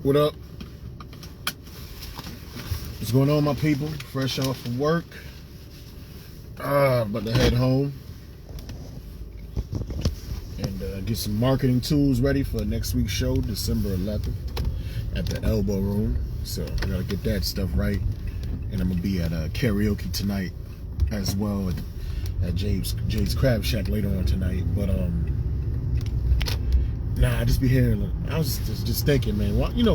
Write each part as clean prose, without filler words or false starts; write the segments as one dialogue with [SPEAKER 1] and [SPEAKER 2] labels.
[SPEAKER 1] What up? What's going on, my people? Fresh off from work. About to head home and get some marketing tools ready for next week's show, December 11th, at the Elbow Room. So I gotta get that stuff right, and I'm gonna be at karaoke tonight as well at Jay's Crab Shack later on tonight. But I just be hearing. I was just thinking, man. Watching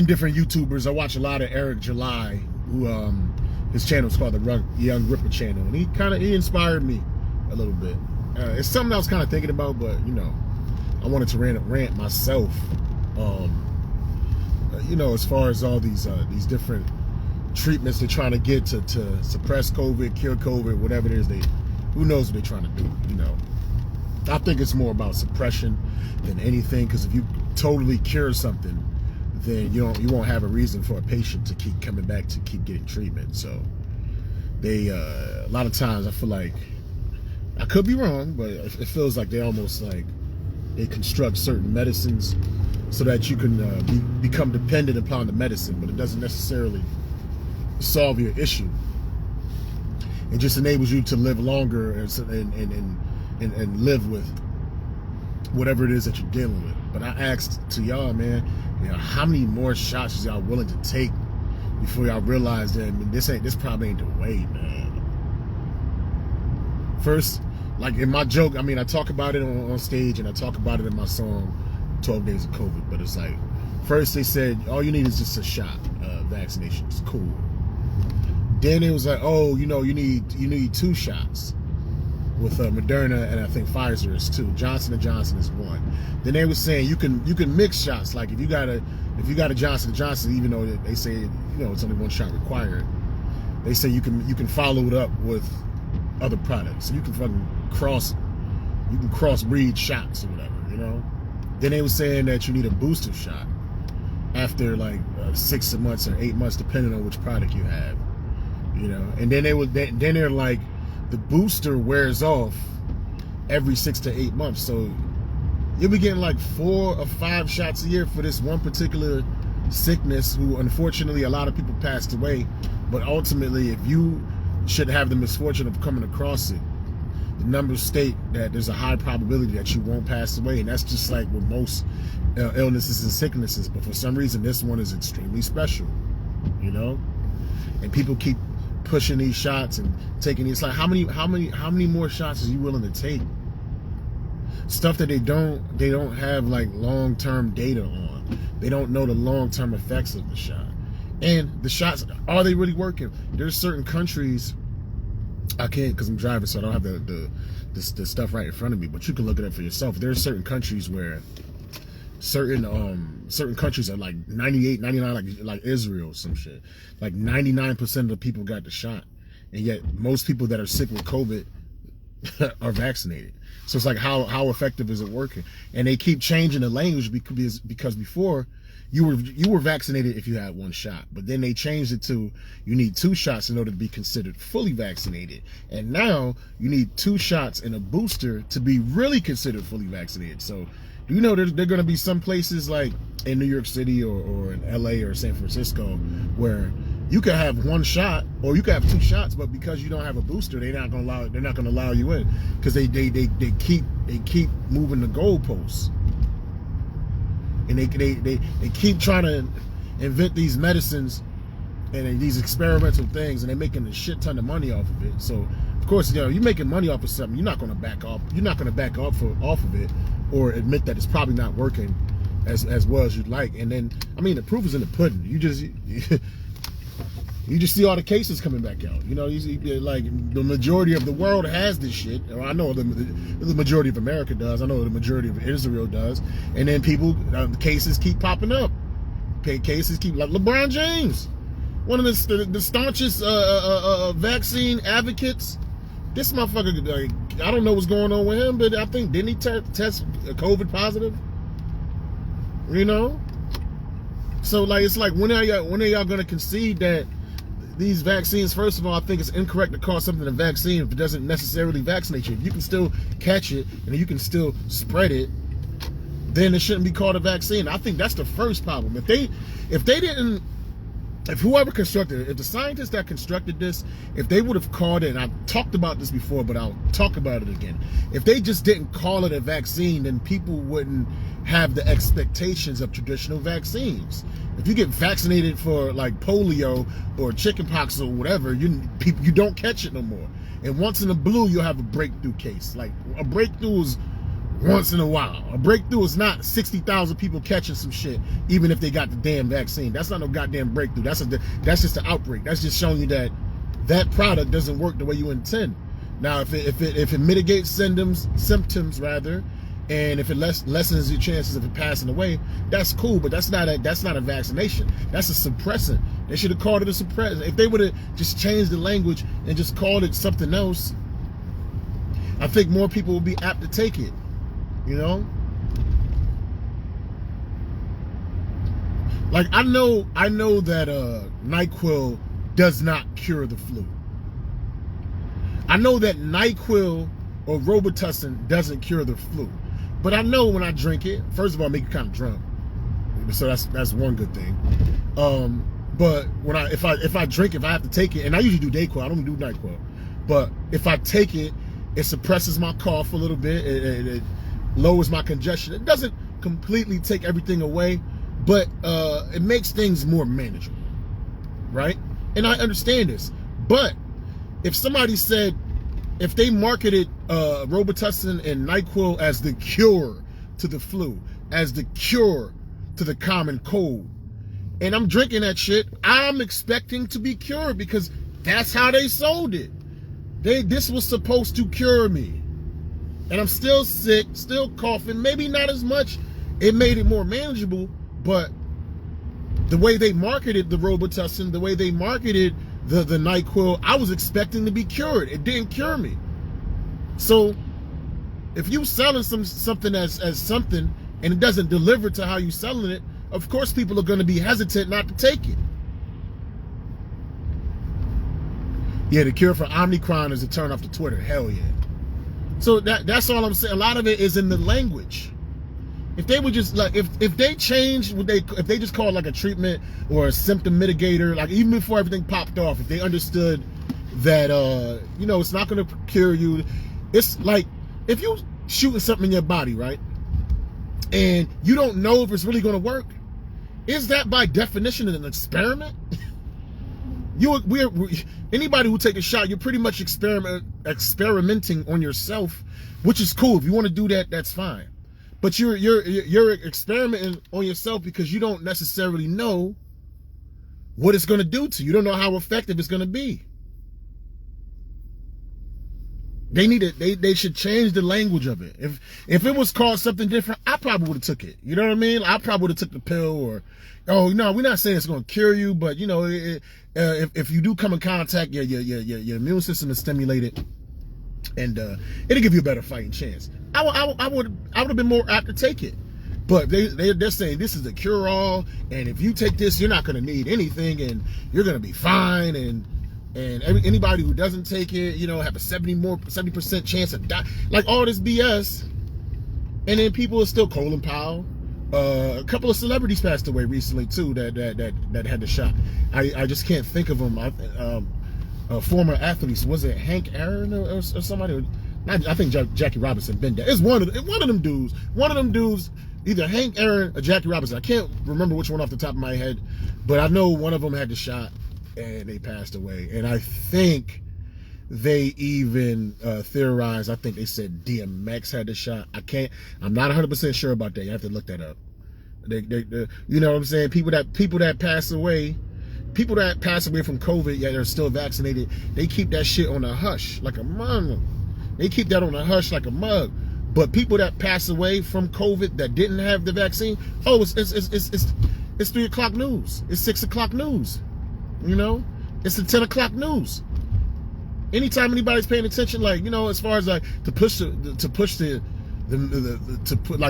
[SPEAKER 1] different YouTubers. I watch a lot of Eric July, who his channel is called the Young Ripper channel, and he inspired me a little bit. It's something I was kind of thinking about, but I wanted to rant myself. As far as all these different treatments they're trying to get to suppress COVID, cure COVID, whatever it is, who knows what they're trying to do. I think it's more about suppression than anything, because if you totally cure something, then you won't have a reason for a patient to keep coming back to keep getting treatment. So they a lot of times I feel like, I could be wrong, but it feels like they almost like they construct certain medicines so that you can become dependent upon the medicine, but it doesn't necessarily solve your issue. It just enables you to live longer and live with whatever it is that you're dealing with. But I asked to y'all, man, how many more shots is y'all willing to take before y'all realize that this probably ain't the way, man. First, like in my joke, I talk about it on stage, and I talk about it in my song 12 Days of COVID, but it's like, first they said all you need is just a shot, vaccination. It's cool. Then it was like, oh, you need 2 shots with Moderna, and I think Pfizer is 2. Johnson & Johnson is 1. Then they were saying you can mix shots. Like if you got a Johnson & Johnson, even though they say it's only 1 shot required, they say you can follow it up with other products. So you can crossbreed shots or whatever, Then they were saying that you need a booster shot after like 6 months or 8 months, depending on which product you have, And then they're like, the booster wears off every 6 to 8 months. So you'll be getting like 4 or 5 shots a year for this one particular sickness, who unfortunately a lot of people passed away. But ultimately, if you should have the misfortune of coming across it, the numbers state that there's a high probability that you won't pass away. And that's just like with most illnesses and sicknesses. But for some reason, this one is extremely special, And people keep pushing these shots and taking these. Like how many more shots are you willing to take? Stuff that they don't have like long-term data on. They don't know the long-term effects of the shot. And the shots, are they really working? There's certain countries, I can't because I'm driving, so I don't have the stuff right in front of me, but you can look it up for yourself. There's certain countries where certain countries are like 98, 99, like Israel, some shit. Like 99% of the people got the shot, and yet most people that are sick with COVID are vaccinated. So it's like, how effective is it working? And they keep changing the language because before you were vaccinated if you had 1 shot, but then they changed it to you need 2 shots in order to be considered fully vaccinated, and now you need 2 shots and a booster to be really considered fully vaccinated. So do there are going to be some places like in New York City or in LA or San Francisco where you can have 1 shot, or you can have 2 shots, but because you don't have a booster, they're not going to allow you in, because they keep moving the goalposts, and they keep trying to invent these medicines and these experimental things, and they're making a shit ton of money off of it. So of course, you're making money off of something, you're not going to back off. You're not going to back off of it or admit that it's probably not working as well as you'd like. And then, the proof is in the pudding. You just see all the cases coming back out. You see, like, the majority of the world has this shit. Or I know the majority of America does. I know the majority of Israel does. And then the cases keep popping up. Cases keep, like LeBron James, one of the staunchest vaccine advocates. This motherfucker, like, I don't know what's going on with him, but I think, didn't he test COVID positive? So like, it's like, when are y'all gonna concede that these vaccines, first of all, I think it's incorrect to call something a vaccine if it doesn't necessarily vaccinate you. If you can still catch it and you can still spread it, then it shouldn't be called a vaccine. I think that's the first problem. If whoever constructed it, if the scientists that constructed this, if they would have called it, and I've talked about this before, but I'll talk about it again. If they just didn't call it a vaccine, then people wouldn't have the expectations of traditional vaccines. If you get vaccinated for like polio or chickenpox or whatever, you don't catch it no more. And once in a blue, you'll have a breakthrough case. Like a breakthrough is once in a while. A breakthrough is not 60,000 people catching some shit, even if they got the damn vaccine. That's not no goddamn breakthrough. That's just an outbreak. That's just showing you that that product doesn't work the way you intend. Now, if it mitigates symptoms rather, and if it lessens your chances of it passing away, that's cool. But that's not a vaccination. That's a suppressant. They should have called it a suppressant. If they would have just changed the language and just called it something else, I think more people would be apt to take it. You know, like I know that NyQuil does not cure the flu. I know that NyQuil or Robitussin doesn't cure the flu, but I know when I drink it, first of all, it makes you kind of drunk, so that's one good thing. But when if I drink, if I have to take it, and I usually do Dayquil, I don't do NyQuil, but if I take it, it suppresses my cough a little bit. It lowers my congestion. It doesn't completely take everything away, but it makes things more manageable, right? And I understand this, but if somebody said, if they marketed Robitussin and NyQuil as the cure to the flu, as the cure to the common cold, and I'm drinking that shit, I'm expecting to be cured because that's how they sold it. This was supposed to cure me. And I'm still sick, still coughing, maybe not as much. It made it more manageable, but the way they marketed the Robitussin, the way they marketed the NyQuil, I was expecting to be cured. It didn't cure me. So if you selling something as something and it doesn't deliver to how you selling it, of course people are going to be hesitant not to take it. Yeah, the cure for Omicron is to turn off the Twitter. Hell yeah. So that's all I'm saying. A lot of it is in the language. If they would just like, if they changed, if they just call it like a treatment or a symptom mitigator, like even before everything popped off, if they understood that you know, it's not going to cure you. It's like if you shooting something in your body, right, and you don't know if it's really going to work, is that by definition an experiment? Anybody who take a shot, you're pretty much experimenting on yourself, which is cool. If you want to do that, that's fine. But you're experimenting on yourself because you don't necessarily know what it's going to do to you. You don't know how effective it's going to be. They should change the language of it. If it was called something different, I probably would have took it. You know what I mean? I probably would have took the pill, or, oh no, we're not saying it's going to cure you, but you know, if you do come in contact, your immune system is stimulated, and it'll give you a better fighting chance. I would have been more apt to take it. But they're saying this is the cure-all, and if you take this, you're not going to need anything, and you're going to be fine, and anybody who doesn't take it, you know, have a 70% chance of die, like all this BS. And then people are still Colin Powell. A couple of celebrities passed away recently too that had the shot. I just can't think of them. Former athletes, was it Hank Aaron or somebody? I think Jackie Robinson been dead. It's one of them dudes. One of them dudes, either Hank Aaron or Jackie Robinson. I can't remember which one off the top of my head, but I know one of them had the shot and they passed away. And I think they even theorized, I think they said DMX had the shot. I'm not 100% sure about that. You have to look that up. They you know what I'm saying? People that pass away from COVID, yet they're still vaccinated, they keep that shit on a hush like a mug. They keep that on a hush like a mug. But people that pass away from COVID that didn't have the vaccine, oh, it's 3 o'clock news. It's 6 o'clock news. You know, it's the 10 o'clock news. Anytime anybody's paying attention, like, you know, as far as like to push like,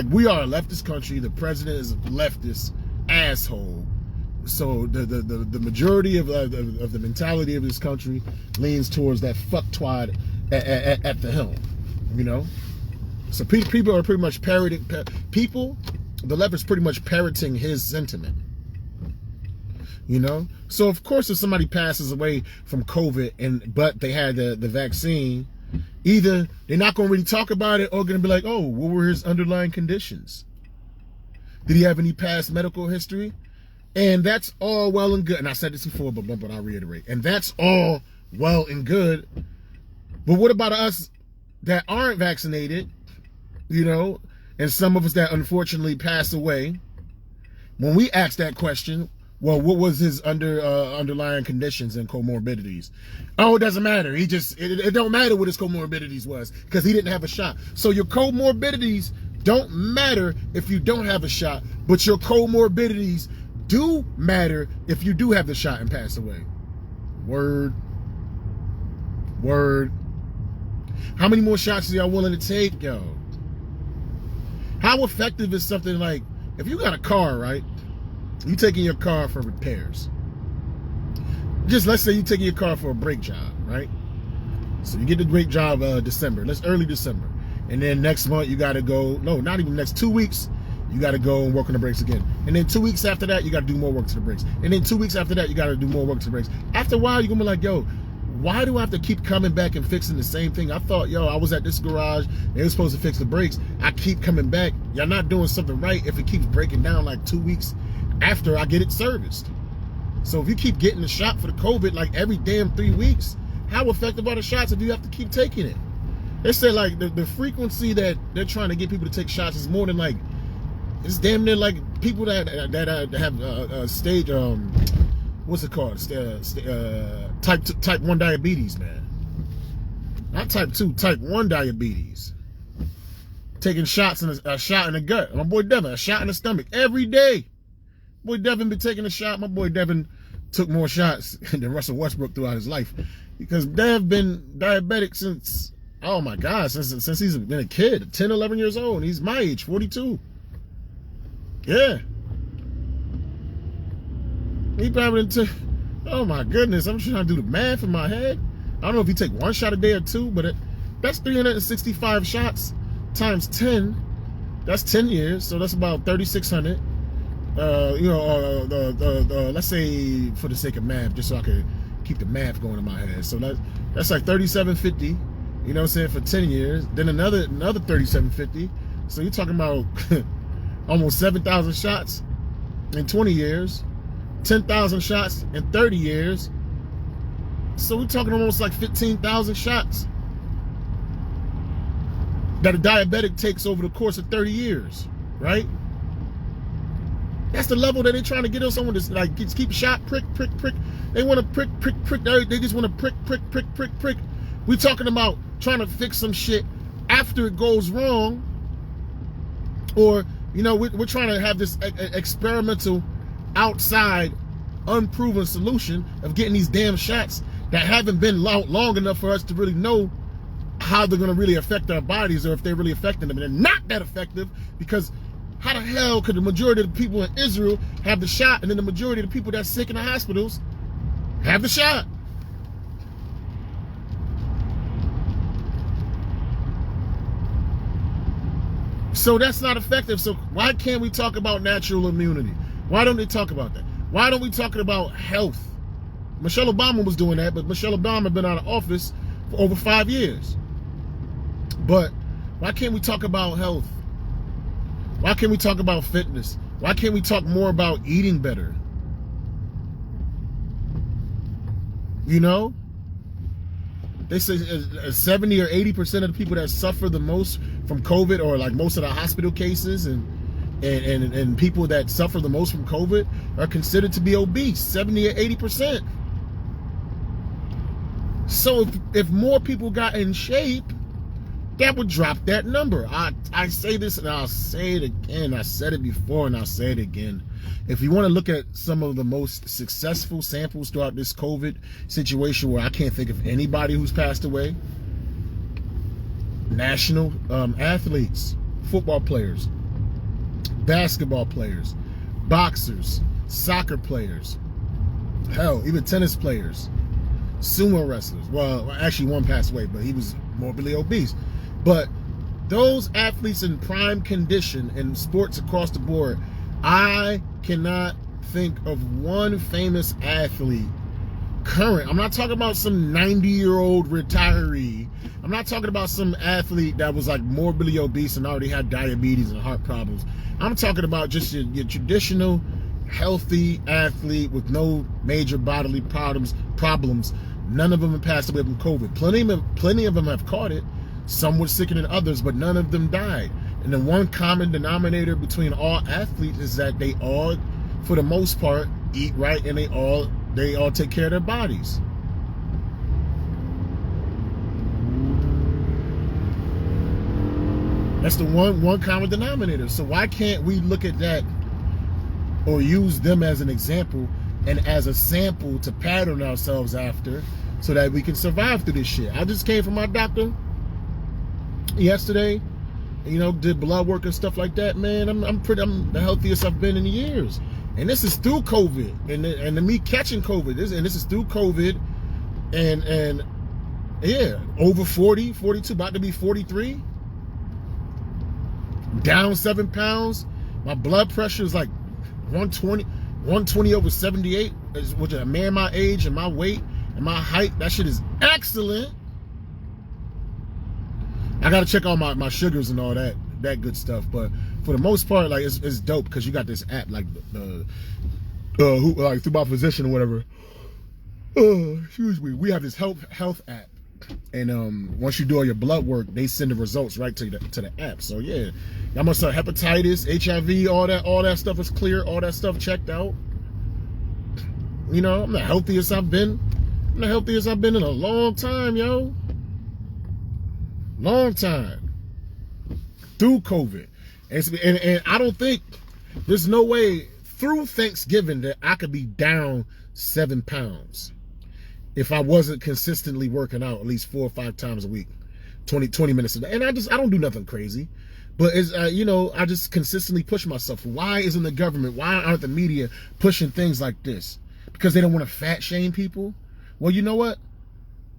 [SPEAKER 1] we are a leftist country. The president is a leftist asshole. So the majority of the mentality of this country leans towards that fucktwad at the helm. You know, so people are pretty much parroting people the left is pretty much parroting his sentiment. You know? So of course if somebody passes away from COVID but they had the vaccine, either they're not going to really talk about it or going to be like, oh, what were his underlying conditions? Did he have any past medical history? And that's all well and good. And I said this before, but I'll reiterate. And that's all well and good. But what about us that aren't vaccinated, you know, and some of us that unfortunately pass away? When we ask that question, well, what was his underlying conditions and comorbidities? Oh, it doesn't matter. It don't matter what his comorbidities was because he didn't have a shot. So your comorbidities don't matter if you don't have a shot, but your comorbidities do matter if you do have the shot and pass away. Word. How many more shots are y'all willing to take, yo? How effective is something like, if you got a car, right? You taking your car for repairs. Just let's say you taking your car for a brake job, right? So you get the brake job December. That's early December. And then next month you got to go, no, not even next 2 weeks, you got to go and work on the brakes again. And then 2 weeks after that, you got to do more work to the brakes. And then 2 weeks after that, you got to do more work to the brakes. After a while, you're going to be like, yo, why do I have to keep coming back and fixing the same thing? I thought, yo, I was at this garage. They were supposed to fix the brakes. I keep coming back. Y'all not doing something right if it keeps breaking down like 2 weeks after I get it serviced. So if you keep getting the shot for the COVID like every damn 3 weeks, how effective are the shots if you have to keep taking it? They say like the frequency that they're trying to get people to take shots is more than like, it's damn near like people that have stage, what's it called? Type 1 diabetes, man. Not type 2, type 1 diabetes. Taking shots in a shot in the gut. My boy Devin, a shot in the stomach every day. Boy Devin been taking a shot. My boy Devin took more shots than Russell Westbrook throughout his life because Dev been diabetic since, oh my God, since he's been a kid, 10, 11 years old. He's my age, 42. Yeah. He probably didn't take, oh my goodness, I'm trying to do the math in my head. I don't know if you take 1 shot a day or 2, but that's 365 shots times 10. That's 10 years, so that's about 3,600. Let's say for the sake of math, just so I can keep the math going in my head. So that's like 3,750, you know what I'm saying, for 10 years. Then another 3,750. So you're talking about almost 7,000 shots in 20 years, 10,000 shots in 30 years. So we're talking almost like 15,000 shots that a diabetic takes over the course of 30 years, right? That's the level that they're trying to get us on, this like keep shot, prick. They want to prick. They just want to prick. We talking about trying to fix some shit after it goes wrong, or you know, we're trying to have this experimental, outside, unproven solution of getting these damn shots that haven't been long enough for us to really know how they're going to really affect our bodies, or if they're really affecting them. And they're not that effective, because how the hell could the majority of the people in Israel have the shot, and then the majority of the people that's sick in the hospitals have the shot? So that's not effective. So why can't we talk about natural immunity? Why don't they talk about that? Why don't we talk about health? Michelle Obama was doing that, but Michelle Obama had been out of office for over 5 years. But why can't we talk about health? Why can't we talk about fitness? Why can't we talk more about eating better? You know? They say 70 or 80% of the people that suffer the most from COVID, or like most of the hospital cases and people that suffer the most from COVID, are considered to be obese, 70 or 80%. So if more people got in shape, that would drop that number. I say this and I'll say it again. I said it before and I'll say it again. If you want to look at some of the most successful samples throughout this COVID situation, where I can't think of anybody who's passed away, national athletes, football players, basketball players, boxers, soccer players, hell, even tennis players, sumo wrestlers. Well, actually one passed away, but he was morbidly obese. But those athletes in prime condition in sports across the board, I cannot think of one famous athlete current. I'm not talking about some 90-year-old retiree. I'm not talking about some athlete that was like morbidly obese and already had diabetes and heart problems. I'm talking about just your traditional healthy athlete with no major bodily problems. None of them have passed away from COVID. Plenty of them have caught it. Some were sicker than others, but none of them died. And the one common denominator between all athletes is that they all, for the most part, eat right, and they all take care of their bodies. That's the one common denominator. So why can't we look at that or use them as an example and as a sample to pattern ourselves after so that we can survive through this shit? I just came from my doctor yesterday, did blood work and stuff like that, man. I'm the healthiest I've been in years. And this is through COVID and me catching COVID. This is through COVID and yeah, over 40, 42, about to be 43. Down 7 pounds. My blood pressure is like 120 over 78, which is a man my age and my weight and my height. That shit is excellent. I gotta check all my sugars and all that good stuff, but for the most part, like it's dope because you got this app like like through my physician or whatever. Excuse me. We have this health app, and once you do all your blood work, they send the results right to the app. So yeah, I must have hepatitis, HIV, all that stuff is clear, all that stuff checked out. I'm the healthiest I've been. I'm the healthiest I've been in a long time, yo. Long time. Through COVID. And I don't think, there's no way through Thanksgiving that I could be down 7 pounds if I wasn't consistently working out at least 4 or 5 times a week, 20 minutes a day. And I don't do nothing crazy, but it's, I just consistently push myself. Why isn't the government, why aren't the media pushing things like this? Because they don't want to fat shame people? Well, you know what?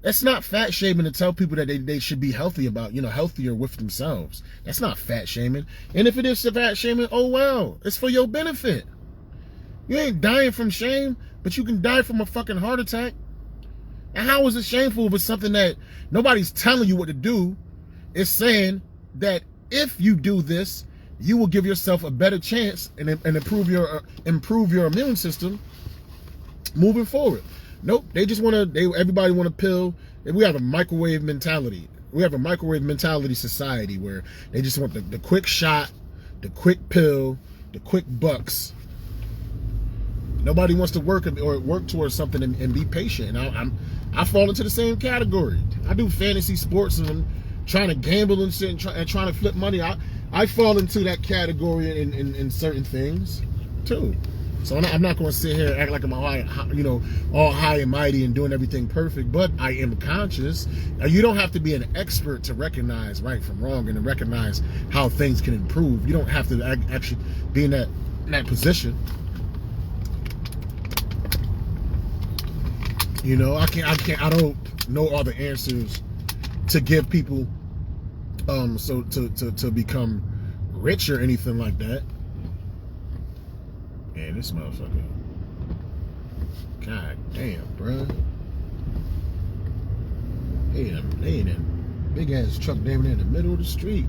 [SPEAKER 1] That's not fat shaming to tell people that they should be healthy about, healthier with themselves. That's not fat shaming. And if it is fat shaming, oh well, it's for your benefit. You ain't dying from shame, but you can die from a fucking heart attack. And how is it shameful if it's something that nobody's telling you what to do? It's saying that if you do this, you will give yourself a better chance and improve your immune system moving forward. Nope, they just everybody want a pill. We have a microwave mentality. We have a microwave mentality society where they just want the quick shot, the quick pill, the quick bucks. Nobody wants to work towards something and be patient. And I fall into the same category. I do fantasy sports and I'm trying to gamble and shit and trying to flip money. I fall into that category in certain things too. So I'm not going to sit here and act like I'm all high and mighty and doing everything perfect, but I am conscious. Now, you don't have to be an expert to recognize right from wrong and to recognize how things can improve. You don't have to actually be in that position. I don't know all the answers to give people so to become rich or anything like that. Man, this motherfucker. God damn, bro. They in a big ass truck damn near in the middle of the street.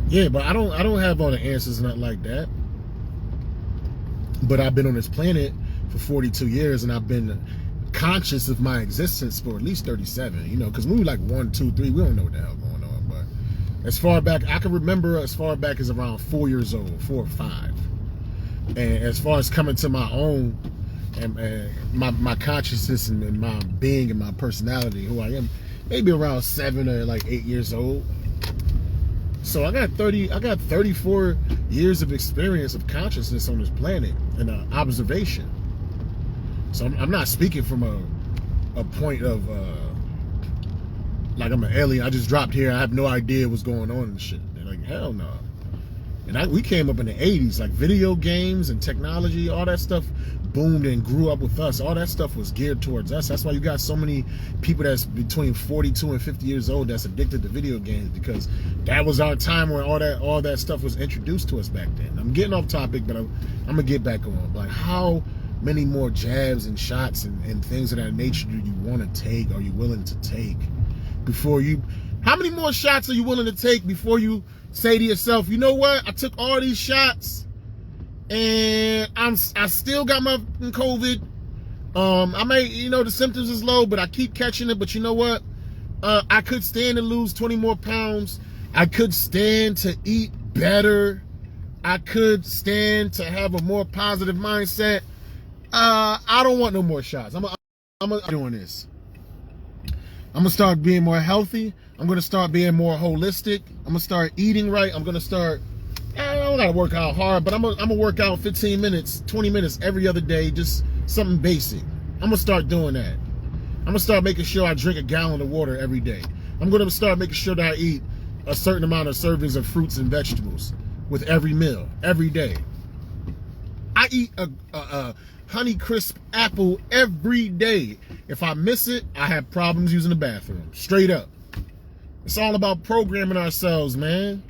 [SPEAKER 1] Yeah, but I don't have all the answers, not like that. But I've been on this planet for 42 years and I've been conscious of my existence for at least 37, because we were like 1, 2, 3, we don't know what the hell going on. But as far back, I can remember as far back as around 4 years old, 4 or 5. And as far as coming to my own and my consciousness and my being and my personality, who I am, maybe around 7 or like 8 years old. So I got 34 years of experience of consciousness on this planet and observation. So I'm not speaking from a point of like I'm an alien. I just dropped here. I have no idea what's going on and shit. They're like, hell no. And we came up in the 80s, like video games and technology, all that stuff boomed and grew up with us. All that stuff was geared towards us. That's why you got so many people that's between 42 and 50 years old that's addicted to video games, because that was our time when all that stuff was introduced to us back then. I'm getting off topic, but I'm gonna get back on. Like, how many more jabs and shots and things of that nature do you want to take? Are you willing to take before you? How many more shots are you willing to take before you say to yourself, you know what? I took all these shots and I still got my COVID. I may, the symptoms is low, but I keep catching it. But you know what? I could stand to lose 20 more pounds. I could stand to eat better. I could stand to have a more positive mindset. I don't want no more shots. I'm doing this. I'm gonna start being more healthy. I'm gonna start being more holistic. I'm gonna start eating right. I'm gonna start, I don't gotta work out hard, but I'm gonna work out 15 minutes, 20 minutes every other day, just something basic. I'm gonna start doing that. I'm gonna start making sure I drink a gallon of water every day. I'm gonna start making sure that I eat a certain amount of servings of fruits and vegetables with every meal, every day. I eat a Honey Crisp apple every day. If I miss it, I have problems using the bathroom. Straight up. It's all about programming ourselves, man.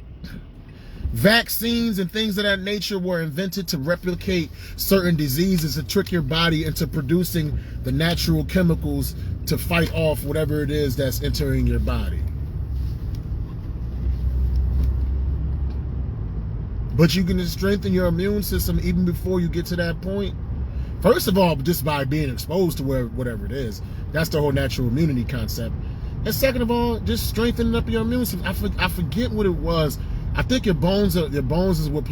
[SPEAKER 1] Vaccines and things of that nature were invented to replicate certain diseases, to trick your body into producing the natural chemicals to fight off whatever it is that's entering your body. But you can strengthen your immune system even before you get to that point. First of all, just by being exposed to whatever it is. That's the whole natural immunity concept. And second of all, just strengthening up your immune system. I forget what it was. I think your bones is what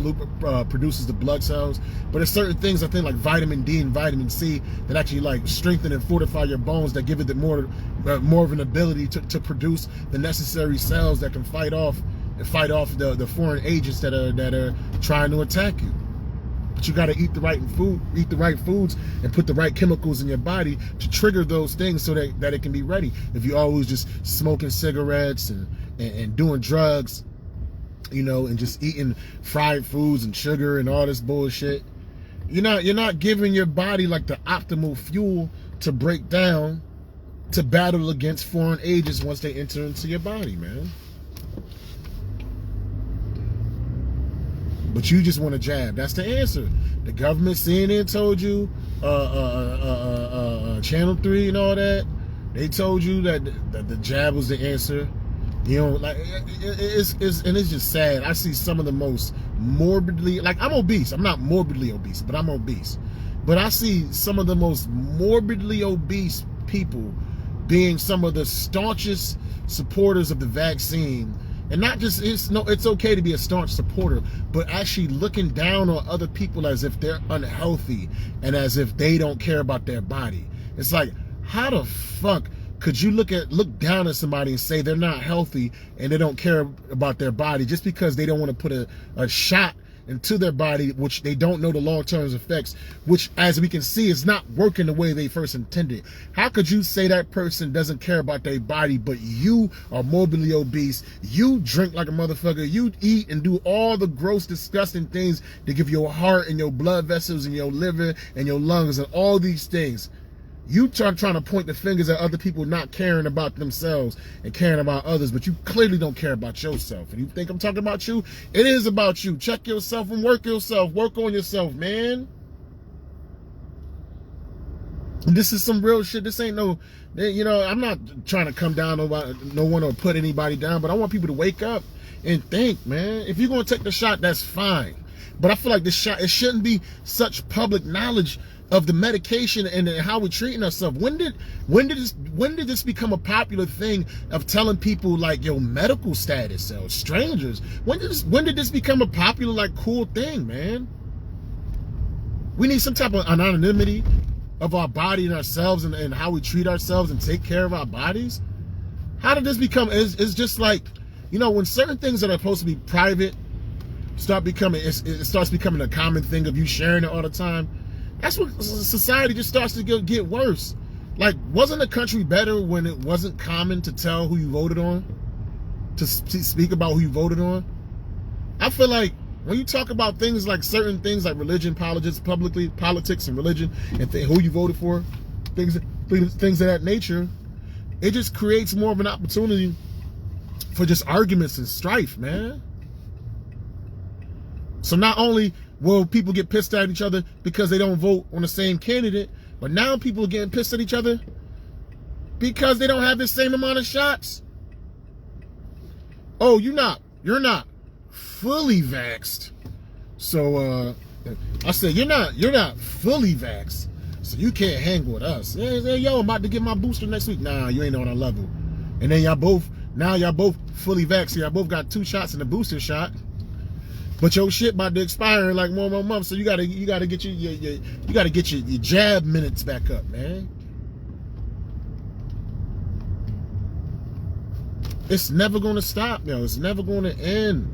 [SPEAKER 1] produces the blood cells. But there's certain things, I think, like vitamin D and vitamin C, that actually like strengthen and fortify your bones, that give it more of an ability to produce the necessary cells that can fight off the foreign agents that are trying to attack you. But you got to eat the right foods, and put the right chemicals in your body to trigger those things so that it can be ready. If you're always just smoking cigarettes and doing drugs, and just eating fried foods and sugar and all this bullshit, you're not giving your body like the optimal fuel to break down, to battle against foreign agents once they enter into your body, man. But you just want to jab. That's the answer. The government, CNN told you, Channel 3 and all that, they told you that the jab was the answer. It's just sad. I see some of the most morbidly, like, I'm obese. I'm not morbidly obese, but I'm obese. But I see some of the most morbidly obese people being some of the staunchest supporters of the vaccine. And not just, it's okay to be a staunch supporter, but actually looking down on other people as if they're unhealthy and as if they don't care about their body. It's like, how the fuck could you look down at somebody and say they're not healthy and they don't care about their body just because they don't want to put a shot into their body, which they don't know the long-term effects, which, as we can see, is not working the way they first intended? How could you say that person doesn't care about their body, but you are morbidly obese, you drink like a motherfucker, you eat and do all the gross, disgusting things to give your heart and your blood vessels and your liver and your lungs and all these things? You trying to point the fingers at other people not caring about themselves and caring about others, but you clearly don't care about yourself. And you think I'm talking about you? It is about you. Check yourself and work yourself. Work on yourself, man. This is some real shit. This ain't no, I'm not trying to come down on no one or put anybody down, but I want people to wake up and think, man. If you're going to take the shot, that's fine. But I feel like this shot, it shouldn't be such public knowledge of the medication and how we're treating ourselves. When did this become a popular thing of telling people like your medical status or strangers? When did this become a popular, like, cool thing, man? We need some type of anonymity of our body and ourselves and how we treat ourselves and take care of our bodies. How did this become? It's just like, when certain things that are supposed to be private it starts becoming a common thing of you sharing it all the time. That's when society just starts to get worse. Like, wasn't the country better when it wasn't common to tell who you voted on? To speak about who you voted on? I feel like When you talk about things like certain things like religion, politics and religion, and who you voted for, things of that nature, it just creates more of an opportunity for just arguments and strife, man. So not only will people get pissed at each other because they don't vote on the same candidate, but now people are getting pissed at each other because they don't have the same amount of shots. Oh, you're not fully vaxxed. So I said, you're not fully vaxxed, so you can't hang with us. Hey, yo, I'm about to get my booster next week. Nah, you ain't on our level. And then y'all both fully vaxxed. Y'all both got 2 shots in the booster shot. But your shit about to expire in like 1 more month, so you gotta get your jab minutes back up, man. It's never gonna stop, yo. It's never gonna end.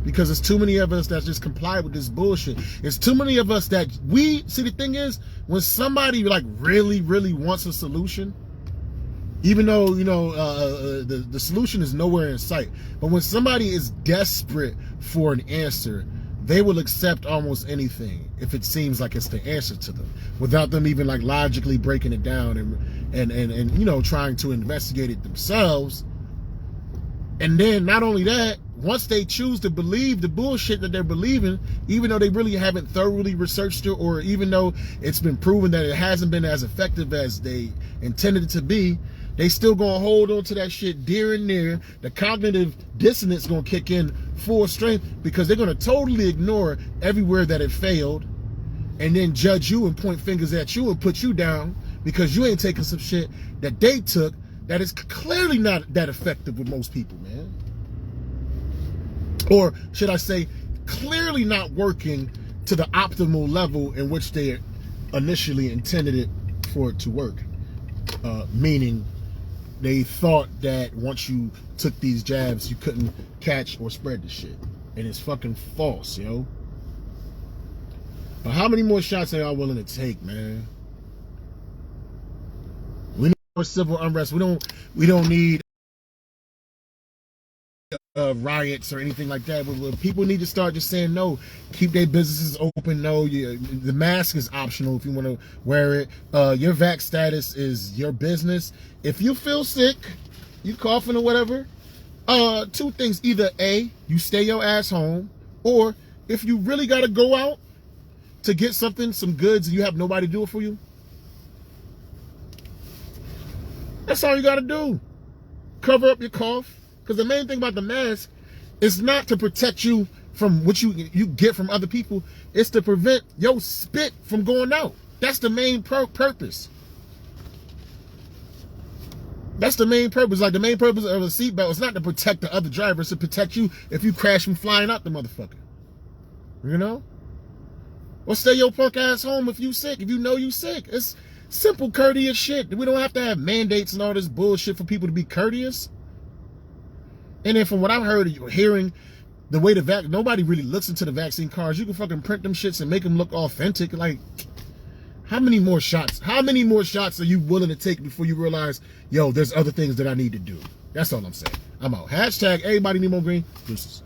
[SPEAKER 1] Because there's too many of us that just comply with this bullshit. It's too many of us that see, the thing is, when somebody like really, really wants a solution, even though, you know, the solution is nowhere in sight, but when somebody is desperate for an answer, they will accept almost anything if it seems like it's the answer to them, without them even like logically breaking it down and you know, trying to investigate it themselves. And then not only that, once they choose to believe the bullshit that they're believing, even though they really haven't thoroughly researched it, or even though it's been proven that it hasn't been as effective as they intended it to be, they still gonna hold on to that shit dear and near. The cognitive dissonance gonna kick in full strength, because they're gonna totally ignore everywhere that it failed, and then judge you and point fingers at you and put you down because you ain't taking some shit that they took that is clearly not that effective with most people, man. Or should I say, clearly not working to the optimal level in which they initially intended it for it to work. Meaning they thought that once you took these jabs, you couldn't catch or spread the shit. And it's fucking false, yo. But how many more shots are y'all willing to take, man? We need more civil unrest. We don't need riots or anything like that. But people need to start just saying no. Keep their businesses open. No, the mask is optional if you want to wear it. Your vax status is your business. If you feel sick, you coughing or whatever, 2 things: either A, you stay your ass home, or if you really got to go out to get something, some goods, and you have nobody to do it for you, that's all you got to do. Cover up your cough. Because the main thing about the mask is not to protect you from what you get from other people. It's to prevent your spit from going out. That's the main purpose. That's the main purpose. Like, the main purpose of a seatbelt is not to protect the other driver. It's to protect you if you crash from flying out the motherfucker. You know? Or stay your punk ass home if you sick. If you know you sick. It's simple, courteous shit. We don't have to have mandates and all this bullshit for people to be courteous. And then from what I've heard, hearing the way nobody really looks into the vaccine cards. You can fucking print them shits and make them look authentic. Like, how many more shots are you willing to take before you realize, yo, there's other things that I need to do? That's all I'm saying. I'm out. # everybody need more green. Deuces.